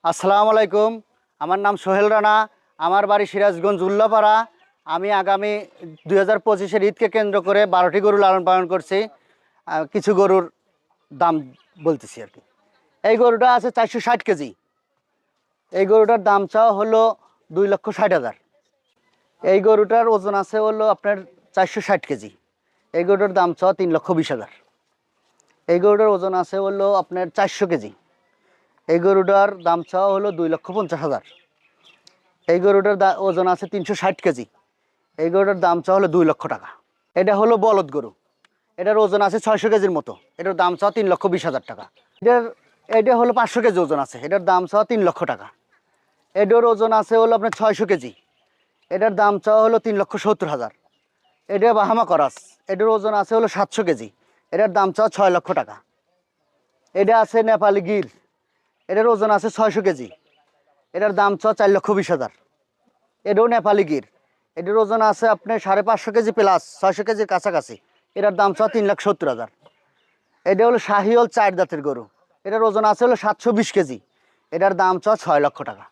আসসালামু আলাইকুম। আমার নাম সোহেল রানা। আমার বাড়ি সিরাজগঞ্জ উল্লাপাড়া। আমি আগামী 2025-এর ঈদকে কেন্দ্র করে 12টি গরু লালন পালন করছি। কিছু গরুর দাম বলতেছি আর কি। এই গরুটা আছে 460 কেজি। এই গরুটার দাম চাওয়া হলো 2,60,000। এই গরুটার ওজন আছে হলো আপনার 460 কেজি। এই গরুটার দাম চাওয়া 3,20,000। এই গরুটার ওজন আছে হলো আপনার 400 কেজি। এই গরুটার দাম চাওয়া হলো 2,50,000। এই গরুটার ওজন আছে 360 কেজি। এই গরুটার দাম চাওয়া হলো 2,00,000 টাকা। এটা হলো বলদ গরু। এটার ওজন আছে 600 কেজির মতো। এটার দাম চাওয়া 3,20,000 টাকা। এটা হলো 500 কেজি ওজন আছে। এটার দাম চাওয়া 3,00,000 টাকা। এটার ওজন আছে হলো আপনার 600 কেজি। এটার দাম চাওয়া হলো 3,70,000। এটা বাহামা করাস। এটার ওজন আছে হলো 700 কেজি। এটার দাম চাওয়া 6,00,000 টাকা। এটা আছে নেপালি গির। এটার ওজন আছে 600 কেজি। এটার দাম চাওয়া 4,20,000। এটাও নেপালি গির। এটার ওজন আছে আপনার 550 কেজি প্লাস, 600 কেজির কাছাকাছি। এটার দাম চাওয়া 3,70,000। এটা হলো শাহিওল 4 দাঁতের গরু। এটার ওজন আছে হলো 720 কেজি। এটার দাম চাওয়া 6,00,000 টাকা।